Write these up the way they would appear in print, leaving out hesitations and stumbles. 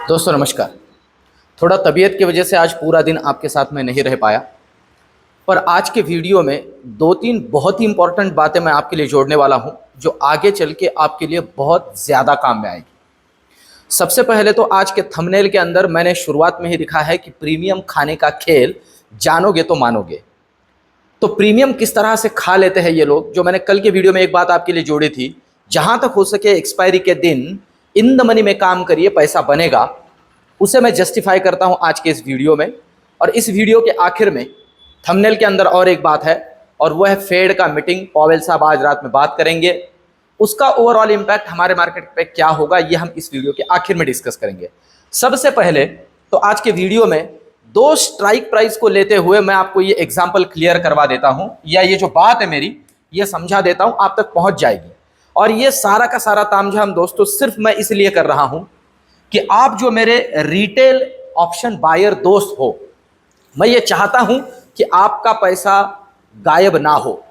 दोस्तों नमस्कार। थोड़ा तबीयत की वजह से आज पूरा दिन आपके साथ में नहीं रह पाया, पर आज के वीडियो में दो तीन बहुत ही इंपॉर्टेंट बातें मैं आपके लिए जोड़ने वाला हूं, जो आगे चल के आपके लिए बहुत ज़्यादा काम में आएगी। सबसे पहले तो आज के थंबनेल के अंदर मैंने शुरुआत में ही लिखा है कि प्रीमियम खाने का खेल जानोगे तो मानोगे। तो प्रीमियम किस तरह से खा लेते हैं ये लोग, जो मैंने कल के वीडियो में एक बात आपके लिए जोड़ी थी, जहां तक हो सके एक्सपायरी के दिन इन द मनी में काम करिए, पैसा बनेगा, उसे मैं जस्टिफाई करता हूं आज के इस वीडियो में। और इस वीडियो के आखिर में थंबनेल के अंदर और एक बात है, और वह है फेड का मीटिंग। पॉवेल साहब आज रात में बात करेंगे, उसका ओवरऑल इंपैक्ट हमारे मार्केट पे क्या होगा, ये हम इस वीडियो के आखिर में डिस्कस करेंगे। सबसे पहले तो आज के वीडियो में दो स्ट्राइक प्राइस को लेते हुए मैं आपको ये एग्जांपल क्लियर करवा देता हूं, या ये जो बात है मेरी ये समझा देता हूं, आप तक पहुंच जाएगी। और ये सारा का सारा तामझाम दोस्तों सिर्फ मैं इसलिए कर रहा हूं कि आप जो मेरे रिटेल ऑप्शन बायर दोस्त हो, मैं ये चाहता हूं कि आपका पैसा गायब ना हो,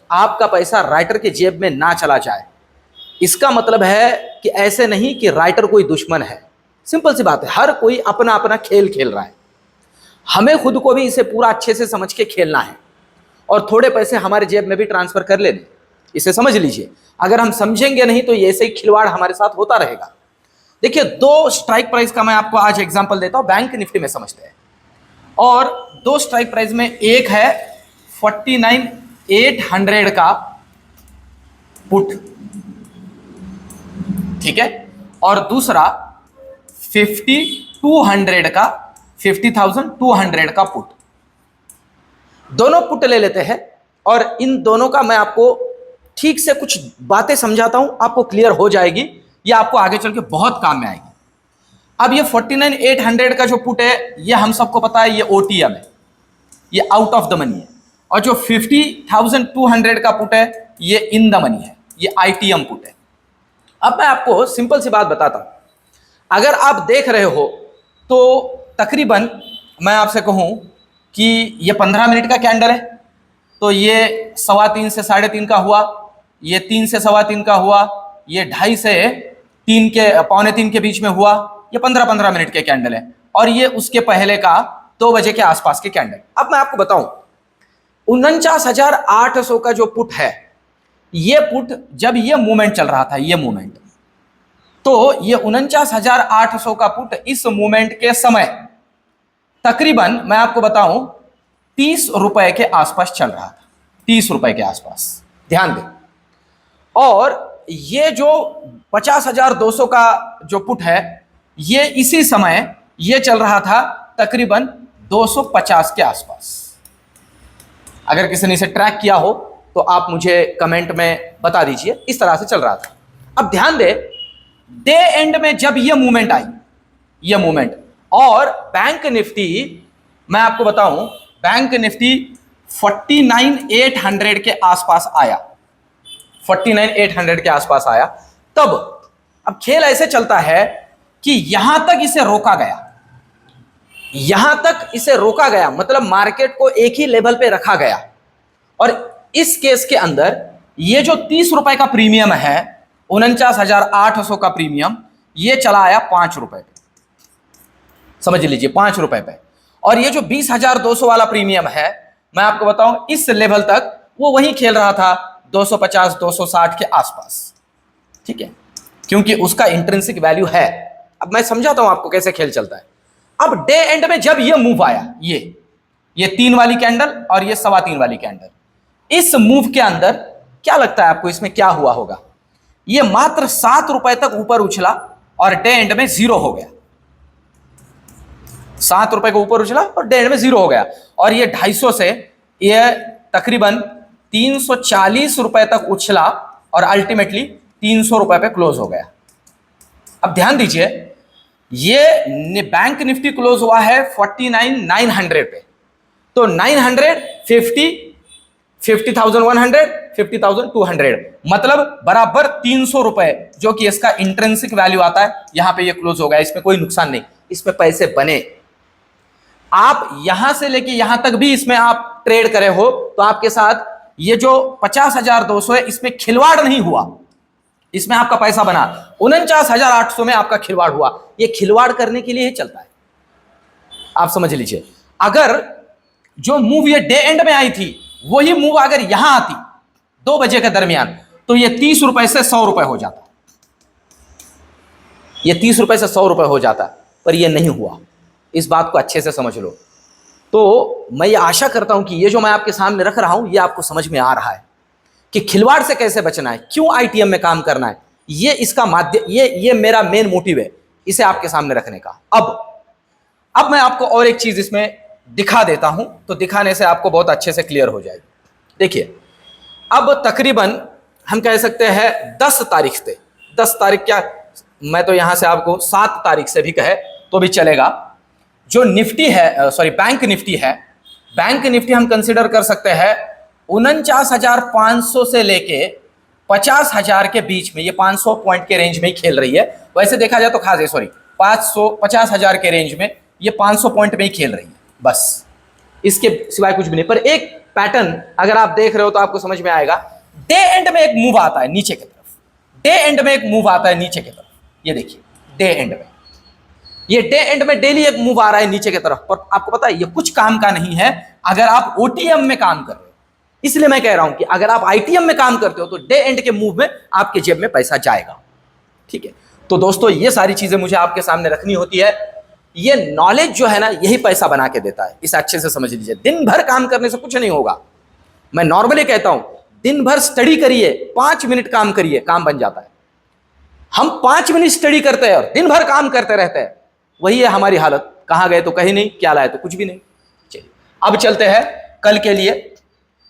आपका पैसा राइटर के जेब में ना चला जाए। इसका मतलब है कि ऐसे नहीं कि राइटर कोई दुश्मन है, सिंपल सी बात है, हर कोई अपना अपना खेल खेल रहा है। हमें खुद को भी इसे पूरा अच्छे से समझ के खेलना है और थोड़े पैसे हमारे जेब में भी ट्रांसफर कर लेने, इसे समझ लीजिए। अगर हम समझेंगे नहीं तो ऐसे ही खिलवाड़ हमारे साथ होता रहेगा। देखिए, दो स्ट्राइक प्राइस का मैं आपको आज एग्जांपल देता हूं, बैंक निफ्टी में समझते हैं। और दो स्ट्राइक प्राइस में एक है 49,800 का पुट, ठीक है, और दूसरा 50,200 का 50,200 का पुट। दोनों पुट ले लेते हैं और इन दोनों का मैं आपको ठीक से कुछ बातें समझाता हूं, आपको क्लियर हो जाएगी, ये आपको आगे चल के बहुत काम में आएगी। अब ये 49,800 का जो पुट है, ये हम सबको पता है, ये ओटीएम है, ये आउट ऑफ द मनी है। और जो 50,200 का पुट है, ये इन द मनी है, ये आईटीएम पुट है। अब मैं आपको सिंपल सी बात बताता हूं, अगर आप देख रहे हो तो तकरीबन मैं आपसे कहूं कि ये 15 मिनट का कैंडल है, तो ये 3:15 से 3:30 का हुआ, ये 3 से 3:15 का हुआ, ये 2:30 से 3 के 2:45 के बीच में हुआ, ये 15-15 मिनट के कैंडल है। और ये उसके पहले का 2 बजे के आसपास के कैंडल। अब मैं आपको बताऊं, 49,800 का जो पुट है, ये पुट जब ये मूवमेंट चल रहा था, ये मूवमेंट, तो ये 49,800 का पुट इस मूवमेंट के समय तकरीबन मैं आपको बताऊं 30 रुपए के आसपास चल रहा था, 30 रुपए के आसपास, ध्यान दें। और ये जो 50,200 का जो पुट है, ये इसी समय ये चल रहा था तकरीबन 250 के आसपास। अगर किसी ने इसे ट्रैक किया हो तो आप मुझे कमेंट में बता दीजिए, इस तरह से चल रहा था। अब ध्यान दें, डे एंड में जब ये मूवमेंट आई, ये मूवमेंट, और बैंक निफ्टी, मैं आपको बताऊं, बैंक निफ्टी 49,800 के आसपास आया, 49,800 के आसपास आया। तब अब खेल ऐसे चलता है कि यहां तक इसे रोका गया, यहां तक इसे रोका गया, मतलब मार्केट को एक ही लेवल पे रखा गया। और इस केस के अंदर ये जो 30 रुपए का प्रीमियम है, 49,800 का प्रीमियम, ये चला आया 5 रुपए पे, समझ लीजिए 5 रुपए पे। और ये जो 20,200 वाला प्रीमियम है, मैं आपको बताऊं, इस लेवल तक वो वहीं खेल रहा था 250-260 के आसपास, ठीक है, क्योंकि उसका इंट्रिंसिक वैल्यू है। अब मैं समझाता हूं आपको कैसे खेल चलता है। अब डे एंड में जब ये मूव आया, ये 3 वाली कैंडल और ये 3.25 वाली कैंडल, इस मूव के अंदर क्या लगता है आपको, इसमें क्या हुआ होगा? ये मात्र 7 रुपए तक ऊपर उछला और डे एंड में 0 हो गया। 7 रुपए को ऊपर उछला और डे एंड में 0 हो गया। और ये 250 से ये तकरीबन 340 रुपए तक उछला और अल्टीमेटली 300 रुपए पे क्लोज हो गया। अब ध्यान दीजिए, ये बैंक निफ्टी क्लोज हुआ है 49,900 पे, तो 900, 50,100, 50,200, मतलब बराबर 300 रुपए, जो कि इसका इंट्रिंसिक वैल्यू आता है, यहां पे ये क्लोज हो गया। इसमें कोई नुकसान नहीं, इसमें पैसे बने। आप यहां से लेके यहां तक भी इसमें आप ट्रेड करे हो तो आपके साथ ये जो 50,200 है, इसमें खिलवाड़ नहीं हुआ, इसमें आपका पैसा बना, 49,800 में आपका खिलवाड़ हुआ। ये खिलवाड़ करने के लिए ही चलता है, आप समझ लीजिए। अगर जो मूव ये डे एंड में आई थी, वही मूव अगर यहां आती 2 बजे के दरमियान, तो ये 30 रुपए से 100 रुपए हो जाता, ये 30 रुपए से 100 रुपए हो जाता, पर ये नहीं हुआ। इस बात को अच्छे से समझ लो। तो मैं ये आशा करता हूं कि ये जो मैं आपके सामने रख रहा हूं, ये आपको समझ में आ रहा है कि खिलवाड़ से कैसे बचना है, क्यों आईटीएम में काम करना है। ये इसका माध्यम, ये मेरा मेन मोटिव है इसे आपके सामने रखने का। अब मैं आपको और एक चीज इसमें दिखा देता हूं, तो दिखाने से आपको बहुत अच्छे से क्लियर हो जाएगी। देखिए, अब तकरीबन हम कह सकते हैं 10 तारीख से, 10 तारीख क्या, मैं तो यहां से आपको 7 तारीख से भी कहे तो भी चलेगा। जो निफ्टी है, सॉरी बैंक निफ्टी है, बैंक निफ्टी हम कंसिडर कर सकते हैं 49,500 से लेके 50,000 के बीच में, ये 500 पॉइंट के रेंज में ही खेल रही है। वैसे देखा जाए तो खास है, सॉरी 50,000 के रेंज में ये 500 पॉइंट में ही खेल रही है, बस इसके सिवाय कुछ भी नहीं। पर एक पैटर्न अगर आप देख रहे हो तो आपको समझ में आएगा। डे एंड में एक मूव आता है नीचे की तरफ, डे एंड में एक मूव आता है नीचे की तरफ, ये देखिए डे एंड में, ये डे एंड में डेली एक मूव आ रहा है नीचे की तरफ। पर आपको पता है ये कुछ काम का नहीं है अगर आप ओटीएम में काम कर रहे हो। इसलिए मैं कह रहा हूं कि अगर आप आईटीएम में काम करते हो तो डे एंड के मूव में आपके जेब में पैसा जाएगा, ठीक है। तो दोस्तों, ये सारी चीजें मुझे आपके सामने रखनी होती है। ये नॉलेज जो है ना, यही पैसा बना के देता है, इसे अच्छे से समझ लीजिए। दिन भर काम करने से कुछ नहीं होगा। मैं नॉर्मली कहता हूं, दिन भर स्टडी करिए, 5 मिनट काम करिए, काम बन जाता है। हम 5 मिनट स्टडी करते हैं और दिन भर काम करते रहते हैं, वही है हमारी हालत। कहां गए तो कहीं नहीं, क्या लाए तो कुछ भी नहीं। चलिए अब चलते हैं कल के लिए।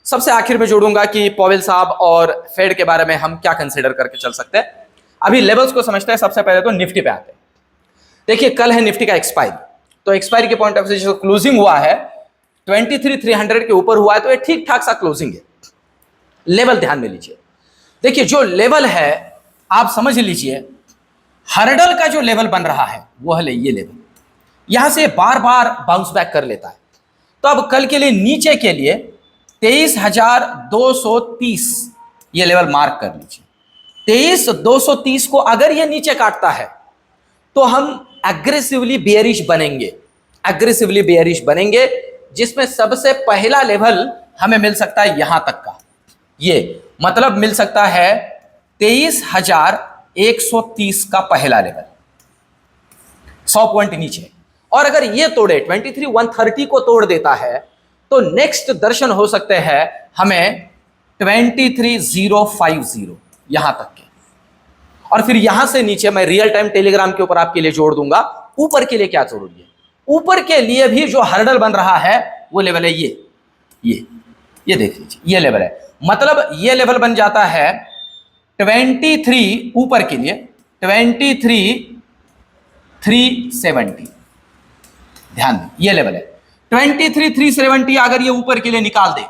सबसे आखिर में जोड़ूंगा कि पॉवेल साहब और फेड के बारे में हम क्या कंसीडर करके चल सकते हैं। अभी लेवल्स को समझते हैं। सबसे पहले तो निफ्टी पे आते हैं। देखिए, कल है निफ्टी का एक्सपायरी, तो एक्सपायरी के पॉइंट ऑफ व्यू से क्लोजिंग हुआ है 23,300 के ऊपर हुआ है, तो ये ठीक ठाक सा क्लोजिंग है। लेवल ध्यान में लीजिए। देखिए, जो लेवल है आप समझ लीजिए, हर्डल का जो लेवल बन रहा है वो है ये लेवल, यहां से बार बार बाउंस बैक कर लेता है। तो अब कल के लिए नीचे के लिए 23,230 ये लेवल मार्क कर लीजिए। 23,230 को अगर ये नीचे काटता है तो हम एग्रेसिवली बेयरिश बनेंगे, एग्रेसिवली बेयरिश बनेंगे, जिसमें सबसे पहला लेवल हमें मिल सकता है यहां तक का, ये मतलब मिल सकता है 23,130 का पहला लेवल, 100 पॉइंट नीचे। और अगर ये तोड़े 23,130 को तोड़ देता है तो नेक्स्ट दर्शन हो सकते हैं हमें 23,050 यहां तक के। और फिर यहां से नीचे मैं रियल टाइम टेलीग्राम के ऊपर आपके लिए जोड़ दूंगा। ऊपर के लिए क्या जरूरी है, ऊपर के लिए भी जो हर्डल बन रहा है वो लेवल है ये देख लीजिए, ये लेवल है। मतलब ये लेवल बन जाता है 23, ऊपर के लिए 23,370, ध्यान दें ये लेवल है 23,370। अगर ये ऊपर के लिए निकाल दे,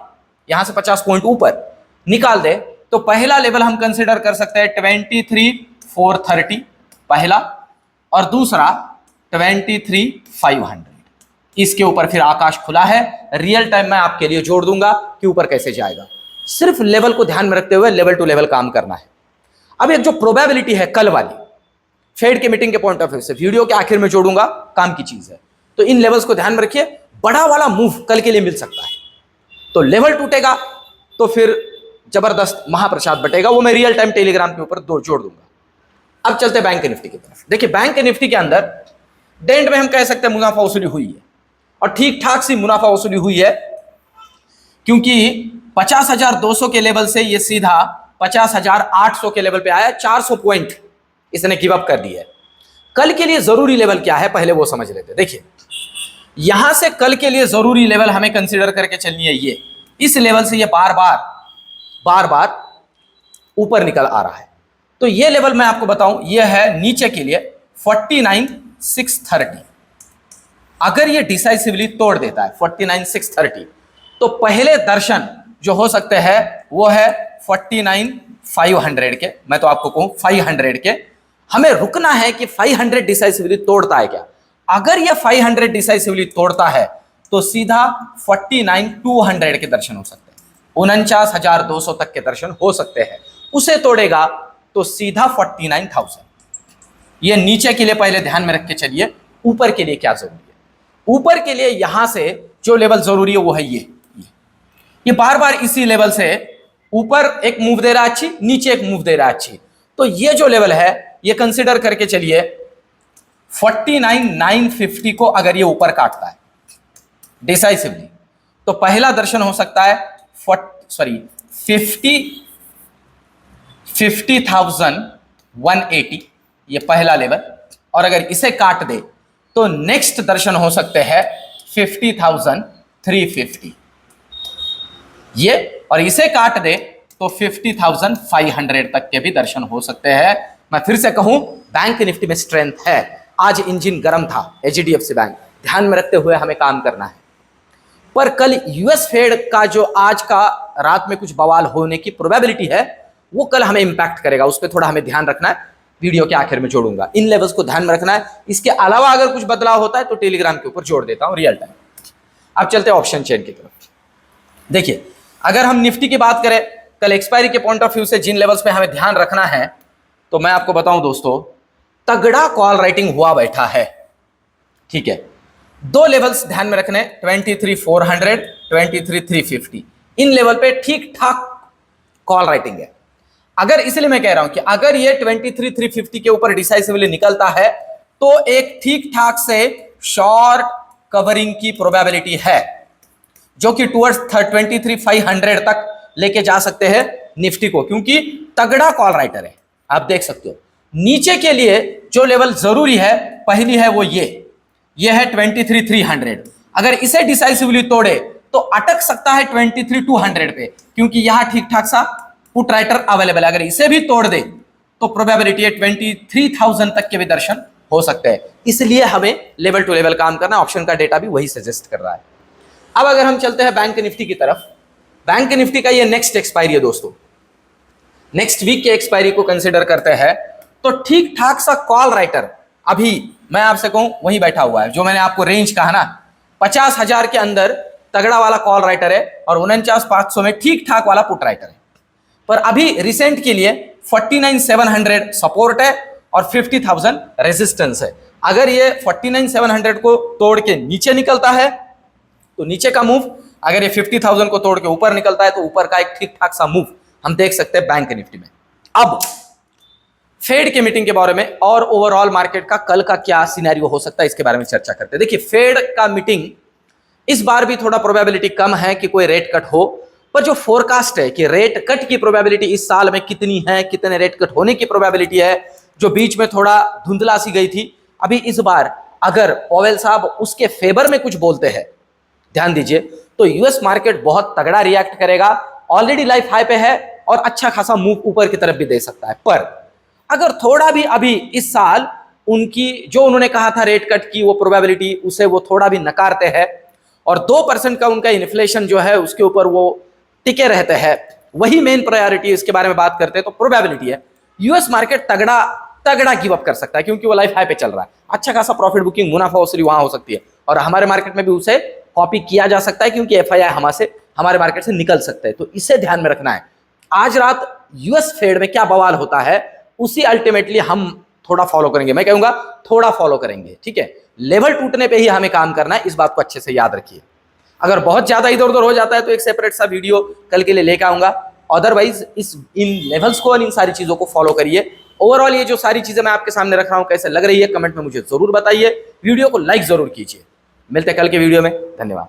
यहां से 50 पॉइंट ऊपर निकाल दे, तो पहला लेवल हम कंसीडर कर सकते हैं 23,430 पहला, और दूसरा 23,500। इसके ऊपर फिर आकाश खुला है। रियल टाइम में आपके लिए जोड़ दूंगा कि ऊपर कैसे जाएगा। सिर्फ लेवल को ध्यान में रखते हुए लेवल टू लेवल काम करना है। अब एक जो प्रोबेबिलिटी है कल वाली, फेड के मीटिंग के पॉइंट ऑफ व्यू से वीडियो के आखिर में जोड़ूंगा, काम की चीज है। तो इन लेवल्स को ध्यान में रखिए। बड़ा वाला मूव कल के लिए मिल सकता है, तो लेवल टूटेगा तो फिर जबरदस्त महाप्रसाद बटेगा, वो मैं रियल टाइम टेलीग्राम के ऊपर जोड़ दूंगा। अब चलते बैंक निफ्टी की तरफ। देखिए, बैंक निफ्टी के अंदर डेंट में हम कह सकते हैं मुनाफा वसूली हुई है, और ठीक ठाक सी मुनाफा वसूली हुई है, क्योंकि 50,200 के लेवल से ये सीधा 50,800 के लेवल पे आया। 400 पॉइंट इसने गिव अप कर दिया है। कल के लिए जरूरी लेवल क्या है पहले वो समझ लेते हैं। देखिए, यहां से कल के लिए जरूरी लेवल हमें कंसीडर करके चलनी है ये, इस लेवल से ये बार बार ऊपर निकल आ रहा है। तो ये लेवल मैं आपको बताऊं, ये है नीचे के लिए 49,630। अगर ये डिसाइसिवली तोड़ देता है 49,630, तो पहले दर्शन जो हो सकते हैं वो है 49,500 के। मैं तो आपको कहूं 500 के। हमें रुकना है कि 500 डिसाइसिवली तोड़ता है क्या। अगर ये 500 डिसाइसिवली तोड़ता है तो सीधा 49,200 के दर्शन हो सकते हैं, 49,200 तक के दर्शन हो सकते हैं। उसे तोड़ेगा तो सीधा 49,000। ये नीचे के लिए पहले ध्यान में रख के चलिए, ऊपर के लिए क्या जरूरी है। ऊपर के लिए यहां से जो लेवल जरूरी है वो है ये बार बार इसी लेवल से ऊपर एक मूव दे रहा अच्छी, नीचे एक मूव दे रहा अच्छी, तो ये जो लेवल है ये कंसिडर करके चलिए 49,950 को अगर ये ऊपर काटता है डिसाइसिवली, तो पहला दर्शन हो सकता है 50,180, ये पहला लेवल। और अगर इसे काट दे तो नेक्स्ट दर्शन हो सकते हैं 50,350 ये, और इसे काट दे तो 50,500 तक के भी दर्शन हो सकते हैं। मैं फिर से कहूं, बैंक निफ्टी में स्ट्रेंथ है। आज इंजन गर्म था एचडीएफसी बैंक, ध्यान में रखते हुए हमें काम करना है। पर कल यूएस फेड का जो आज का रात में कुछ बवाल होने की प्रोबेबिलिटी है वो कल हमें इंपैक्ट करेगा, उस पर थोड़ा हमें ध्यान रखना है। वीडियो के आखिर में जोड़ूंगा, इन लेवल्स को ध्यान में रखना है। इसके अलावा अगर कुछ बदलाव होता है तो टेलीग्राम के ऊपर जोड़ देता हूं रियल टाइम। अब चलते हैं ऑप्शन चेन की तरफ। देखिए, अगर हम निफ्टी की बात करें, कल एक्सपायरी के पॉइंट ऑफ व्यू से जिन लेवल्स पे हमें ध्यान रखना है, तो मैं आपको बताऊं दोस्तों, तगड़ा कॉल राइटिंग हुआ बैठा है। ठीक है, दो लेवल्स ध्यान में रखने, 23,400, 23,350, इन लेवल पे ठीक ठाक कॉल राइटिंग है। अगर इसलिए मैं कह रहा हूं कि अगर ये 23,350 के ऊपर डिसाइसिवली निकलता है तो एक ठीक ठाक से शॉर्ट कवरिंग की प्रोबेबिलिटी है, जो कि टुवर्ड्स 23,500 तक लेके जा सकते हैं निफ्टी को, क्योंकि तगड़ा कॉल राइटर है। आप देख सकते हो नीचे के लिए जो लेवल जरूरी है, पहली है वो ये है 23,300। अगर इसे डिसाइसिवली तोड़े तो अटक सकता है 23,200 पे, क्योंकि यहां ठीक ठाक सा पुट राइटर अवेलेबल है। अगर इसे भी तोड़ दे तो प्रोबेबिलिटी है 23,000 तक के भी दर्शन हो सकते हैं। इसलिए हमें लेवल टू लेवल काम करना, ऑप्शन का डेटा भी वही सजेस्ट कर रहा है। अब अगर हम चलते हैं बैंक निफ्टी की तरफ, बैंक निफ्टी का ये नेक्स्ट एक्सपायरी है दोस्तों, नेक्स्ट वीक के एक्सपायरी को कंसिडर करते हैं, तो ठीक ठाक सा कॉल राइटर अभी मैं आपसे कहूं वही बैठा हुआ है। जो मैंने आपको रेंज कहा ना, 50,000 के अंदर तगड़ा वाला कॉल राइटर है और 49,500 में ठीक ठाक वाला पुट राइटर है। पर अभी रिसेंट के लिए 49,700 सपोर्ट है और 50,000 रेजिस्टेंस है। अगर ये 49,700 को तोड़ के नीचे निकलता है तो नीचे का मूव, अगर ये 50,000 को तोड़ के ऊपर निकलता है तो ऊपर का एक ठीक ठाक सा मूव हम देख सकते हैं बैंक निफ्टी में। अब फेड के मीटिंग के बारे में और ओवरऑल मार्केट का कल का क्या सिनेरियो हो सकता है इसके बारे में चर्चा करते हैं। देखिए, फेड का मीटिंग इस बार भी थोड़ा प्रोबेबिलिटी कम है कि कोई रेट कट हो, पर जो फोरकास्ट है कि रेट कट की प्रोबेबिलिटी इस साल में कितनी है, कितने रेट कट होने की प्रोबेबिलिटी है, जो बीच में थोड़ा धुंधला सी गई थी, अभी इस बार अगर पॉवेल साहब उसके फेवर में कुछ बोलते हैं, ध्यान दीजिए, तो यूएस मार्केट बहुत तगड़ा रिएक्ट करेगा। ऑलरेडी लाइफ हाई पे है और अच्छा खासा मूव ऊपर की तरफ भी दे सकता है। पर अगर थोड़ा भी अभी इस साल उनकी जो उन्होंने कहा था रेट कट की वो प्रोबेबिलिटी, उसे वो थोड़ा भी नकारते हैं और 2% का उनका इन्फ्लेशन जो है उसके ऊपर वो टिके रहते हैं, वही मेन प्रायोरिटी इसके बारे में बात करते हैं, तो प्रोबेबिलिटी है यूएस मार्केट तगड़ा गिव अप कर सकता है, क्योंकि वो लाइफ हाई पे चल रहा है। अच्छा खासा प्रॉफिट बुकिंग, मुनाफा वसूली वहां हो सकती है और हमारे मार्केट में भी उसे कॉपी किया जा सकता है, क्योंकि एफआईआई हमारे मार्केट से निकल सकते हैं। तो इसे ध्यान में रखना है। आज रात यूएस फेड में क्या बवाल होता है उसी अल्टीमेटली हम थोड़ा फॉलो करेंगे, मैं कहूंगा थोड़ा फॉलो करेंगे। ठीक है, लेवल टूटने पे ही हमें काम करना है, इस बात को अच्छे से याद रखिए। अगर बहुत ज्यादा इधर उधर हो जाता है तो एक सेपरेट सा वीडियो कल के लिए लेकर आऊंगा। अदरवाइज इन लेवल्स को और इन सारी चीजों को फॉलो करिए। ओवरऑल ये जो सारी चीजें मैं आपके सामने रख रहा हूं कैसे लग रही है कमेंट में मुझे जरूर बताइए, वीडियो को लाइक जरूर कीजिए। मिलते हैं कल के वीडियो में, धन्यवाद।